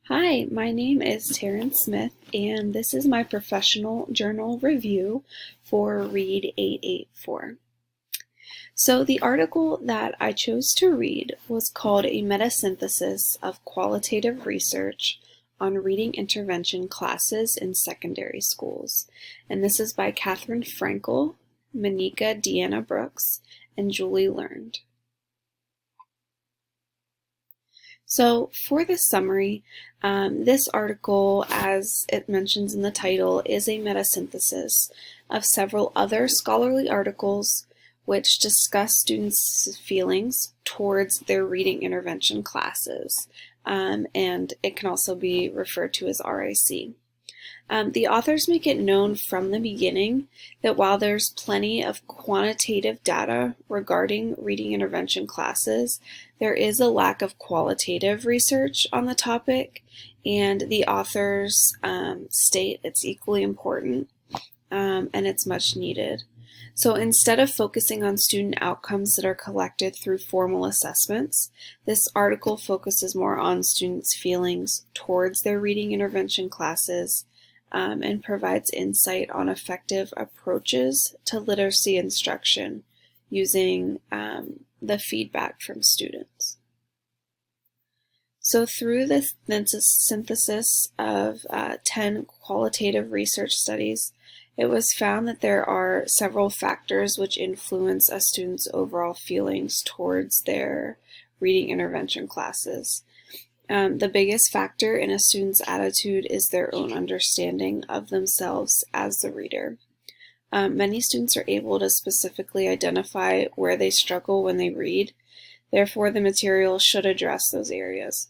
Hi, my name is Taryn Smith, and this is my professional journal review for Read 884. So, the article that I chose to read was called A Metasynthesis of Qualitative Research on Reading Intervention Classes in Secondary Schools. And this is by Katherine Frankel, Monika Deanna Brooks, and Julie Learned. So for the summary, this article, as it mentions in the title, is a metasynthesis of several other scholarly articles which discuss students' feelings towards their reading intervention classes, and it can also be referred to as RIC. The authors make it known from the beginning that while there's plenty of quantitative data regarding reading intervention classes, there is a lack of qualitative research on the topic, and the authors state it's equally important and it's much needed. So instead of focusing on student outcomes that are collected through formal assessments, this article focuses more on students' feelings towards their reading intervention classes, and provides insight on effective approaches to literacy instruction using the feedback from students. So through the synthesis of 10 qualitative research studies, it was found that there are several factors which influence a student's overall feelings towards their reading intervention classes. The biggest factor in a student's attitude is their own understanding of themselves as the reader. Many students are able to specifically identify where they struggle when they read. Therefore, the material should address those areas.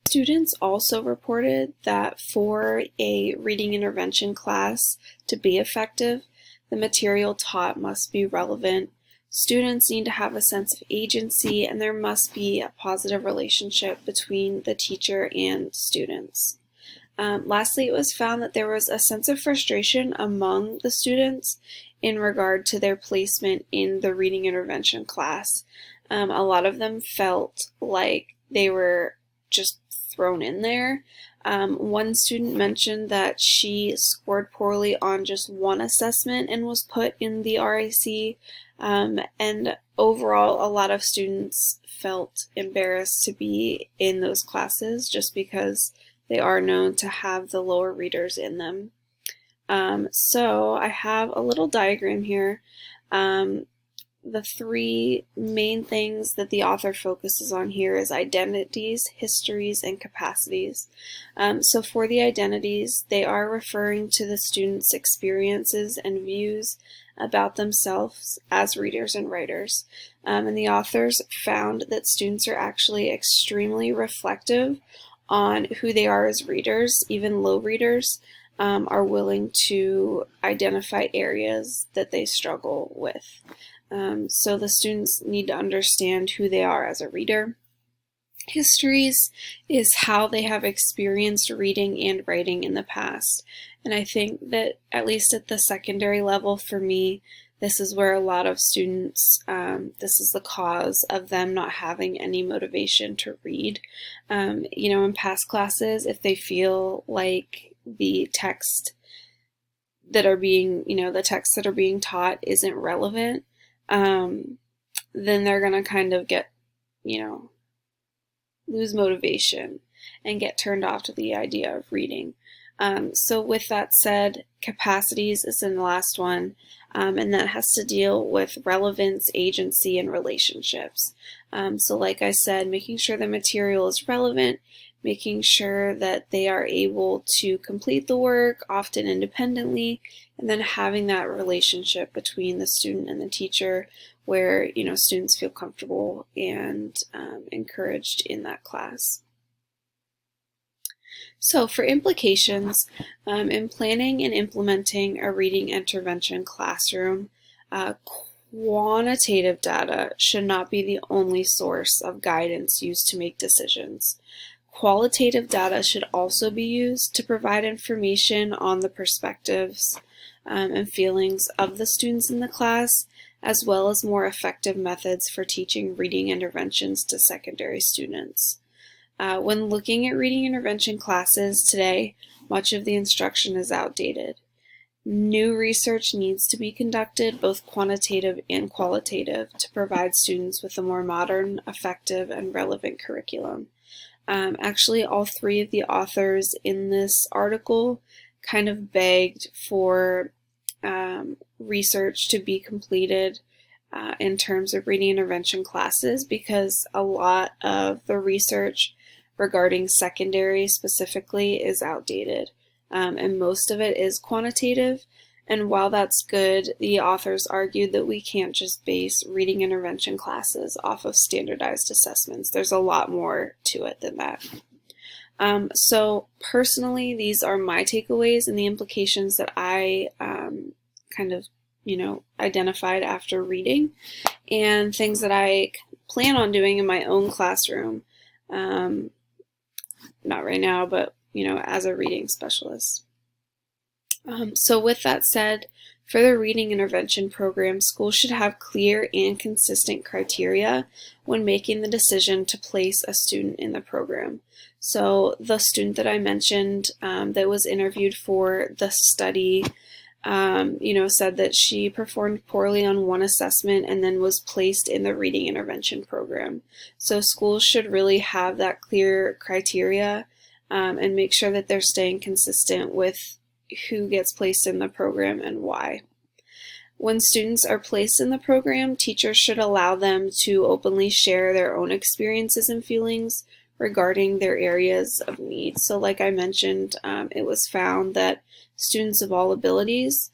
Students also reported that for a reading intervention class to be effective, the material taught must be relevant. Students need to have a sense of agency, and there must be a positive relationship between the teacher and students. Lastly, it was found that there was a sense of frustration among the students in regard to their placement in the reading intervention class. A lot of them felt like they were just thrown in there. One student mentioned that she scored poorly on just one assessment and was put in the RIC. And overall, a lot of students felt embarrassed to be in those classes just because they are known to have the lower readers in them. So I have a little diagram here. The three main things that the author focuses on here is identities, histories, and capacities. So for the identities, they are referring to the students' experiences and views about themselves as readers and writers. And the authors found that students are actually extremely reflective on who they are as readers. Even low readers are willing to identify areas that they struggle with. So the students need to understand who they are as a reader. Histories is how they have experienced reading and writing in the past. And I think that at least at the secondary level for me, this is where a lot of students, this is the cause of them not having any motivation to read. In past classes, if they feel like the text that are being, the texts that are being taught isn't relevant, then they're going to kind of get, lose motivation and get turned off to the idea of reading. So with that said, capacities is in the last one, and that has to deal with relevance, agency, and relationships. So like I said, making sure the material is relevant, making sure that they are able to complete the work, often independently, and then having that relationship between the student and the teacher where, students feel comfortable and encouraged in that class. So for implications, in planning and implementing a reading intervention classroom, quantitative data should not be the only source of guidance used to make decisions. Qualitative data should also be used to provide information on the perspectives and feelings of the students in the class, as well as more effective methods for teaching reading interventions to secondary students. When looking at reading intervention classes today, much of the instruction is outdated. New research needs to be conducted, both quantitative and qualitative, to provide students with a more modern, effective, and relevant curriculum. Actually, all three of the authors in this article kind of begged for research to be completed in terms of reading intervention classes, because a lot of the research regarding secondary specifically is outdated, and most of it is quantitative. And while that's good, the authors argued that we can't just base reading intervention classes off of standardized assessments. There's a lot more to it than that. So personally, these are my takeaways and the implications that I kind of, identified after reading, and things that I plan on doing in my own classroom. Not right now, but, as a reading specialist. So with that said, for the reading intervention program, schools should have clear and consistent criteria when making the decision to place a student in the program. So the student that I mentioned that was interviewed for the study, said that she performed poorly on one assessment and then was placed in the reading intervention program. So schools should really have that clear criteria and make sure that they're staying consistent with who gets placed in the program and why. When students are placed in the program, teachers should allow them to openly share their own experiences and feelings regarding their areas of need. So like I mentioned, it was found that students of all abilities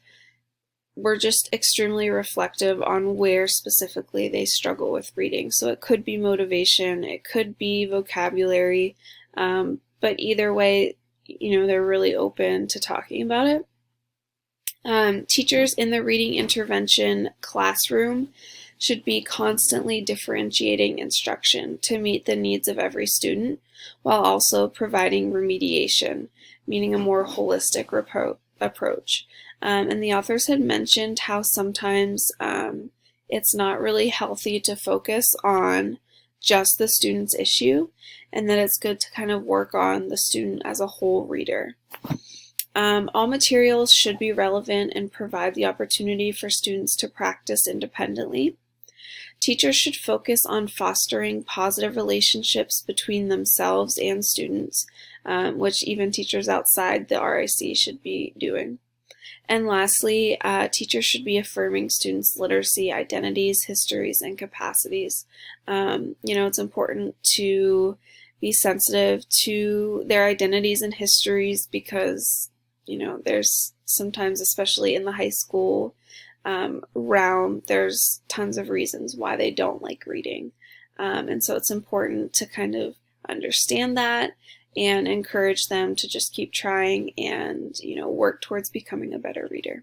were just extremely reflective on where specifically they struggle with reading. So it could be motivation, it could be vocabulary, but either way, they're really open to talking about it. Teachers in the reading intervention classroom should be constantly differentiating instruction to meet the needs of every student, while also providing remediation, meaning a more holistic approach. And the authors had mentioned how sometimes it's not really healthy to focus on just the student's issue, and that it's good to kind of work on the student as a whole reader. All materials should be relevant and provide the opportunity for students to practice independently. Teachers should focus on fostering positive relationships between themselves and students, which even teachers outside the RIC should be doing. And lastly, teachers should be affirming students' literacy, identities, histories, and capacities. It's important to be sensitive to their identities and histories because, there's sometimes, especially in the high school realm, there's tons of reasons why they don't like reading. And so it's important to kind of understand that and encourage them to just keep trying and, work towards becoming a better reader.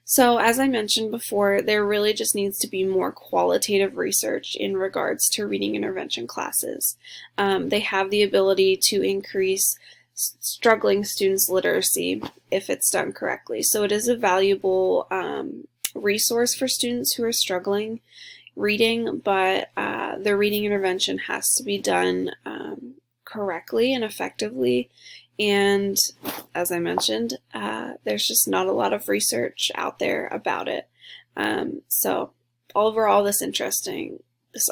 So as I mentioned before, there really just needs to be more qualitative research in regards to reading intervention classes. They have the ability to increase struggling students' literacy if it's done correctly. So it is a valuable resource for students who are struggling reading, but the reading intervention has to be done correctly and effectively. And as I mentioned, there's just not a lot of research out there about it. So overall, this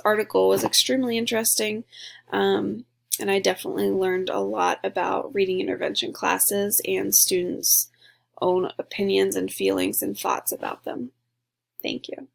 article was extremely interesting. And I definitely learned a lot about reading intervention classes and students' own opinions and feelings and thoughts about them. Thank you.